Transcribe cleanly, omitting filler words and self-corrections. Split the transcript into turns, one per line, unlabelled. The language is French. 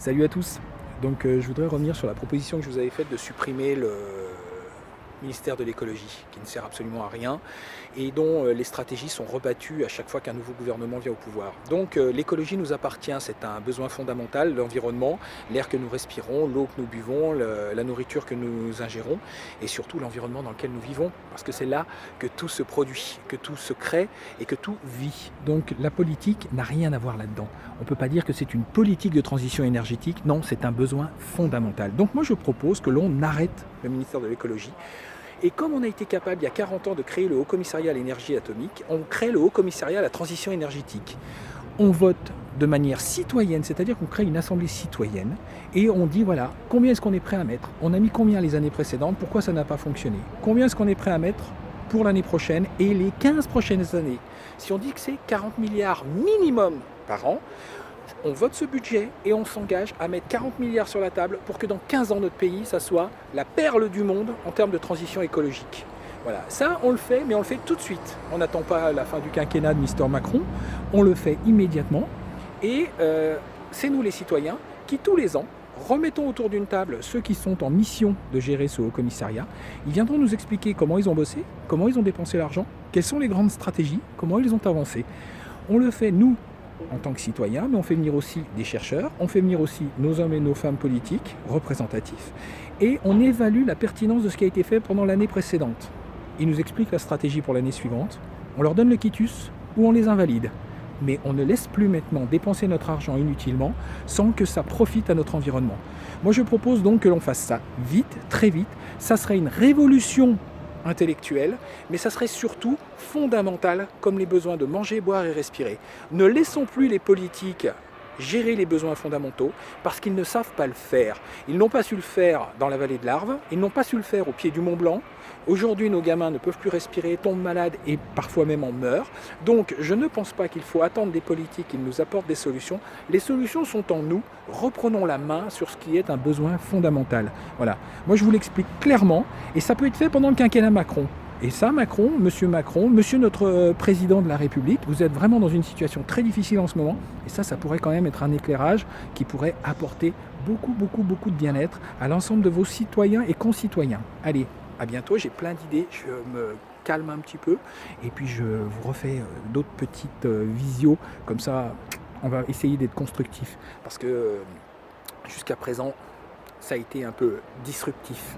Salut à tous. Donc je voudrais revenir sur la proposition que je vous avais faite de supprimer le ministère de l'écologie, qui ne sert absolument à rien et dont les stratégies sont rebattues à chaque fois qu'un nouveau gouvernement vient au pouvoir. Donc l'écologie nous appartient, c'est un besoin fondamental, l'environnement, l'air que nous respirons, l'eau que nous buvons, la nourriture que nous ingérons et surtout l'environnement dans lequel nous vivons, parce que c'est là que tout se produit, que tout se crée et que tout vit. Donc la politique n'a rien à voir là-dedans. On ne peut pas dire que c'est une politique de transition énergétique, non, c'est un besoin fondamental. Donc moi je propose que l'on arrête le ministère de l'écologie. Et comme on a été capable, il y a 40 ans, de créer le Haut Commissariat à l'énergie atomique, on crée le Haut Commissariat à la transition énergétique. On vote de manière citoyenne, c'est-à-dire qu'on crée une assemblée citoyenne, et on dit, voilà, combien est-ce qu'on est prêt à mettre? On a mis combien les années précédentes? Pourquoi ça n'a pas fonctionné? Combien est-ce qu'on est prêt à mettre pour l'année prochaine et les 15 prochaines années? Si on dit que c'est 40 milliards minimum par an, on vote ce budget et on s'engage à mettre 40 milliards sur la table pour que dans 15 ans, notre pays, ça soit la perle du monde en termes de transition écologique. Voilà, ça on le fait, mais on le fait tout de suite. On n'attend pas la fin du quinquennat de Mister Macron, on le fait immédiatement. Et c'est nous les citoyens qui, tous les ans, remettons autour d'une table ceux qui sont en mission de gérer ce haut commissariat. Ils viendront nous expliquer comment ils ont bossé, comment ils ont dépensé l'argent, quelles sont les grandes stratégies, comment ils ont avancé. On le fait, nous, en tant que citoyens, mais on fait venir aussi des chercheurs, on fait venir aussi nos hommes et nos femmes politiques représentatifs, et on évalue la pertinence de ce qui a été fait pendant l'année précédente. Ils nous expliquent la stratégie pour l'année suivante, on leur donne le quitus ou on les invalide. Mais on ne laisse plus maintenant dépenser notre argent inutilement sans que ça profite à notre environnement. Moi je propose donc que l'on fasse ça vite, très vite. Ça serait une révolution intellectuelle, mais ça serait surtout fondamental, comme les besoins de manger, boire et respirer. Ne laissons plus les politiques gérer les besoins fondamentaux parce qu'ils ne savent pas le faire. Ils n'ont pas su le faire dans la vallée de l'Arve, ils n'ont pas su le faire au pied du Mont Blanc. Aujourd'hui, nos gamins ne peuvent plus respirer, tombent malades et parfois même en meurent. Donc, je ne pense pas qu'il faut attendre des politiques qui nous apportent des solutions. Les solutions sont en nous. Reprenons la main sur ce qui est un besoin fondamental. Voilà. Moi, je vous l'explique clairement et ça peut être fait pendant le quinquennat Macron. Et ça, Macron, monsieur notre président de la République, vous êtes vraiment dans une situation très difficile en ce moment. Et ça pourrait quand même être un éclairage qui pourrait apporter beaucoup de bien-être à l'ensemble de vos citoyens et concitoyens. Allez, à bientôt, j'ai plein d'idées, je me calme un petit peu. Et puis je vous refais d'autres petites visios, comme ça on va essayer d'être constructif. Parce que jusqu'à présent, ça a été un peu disruptif.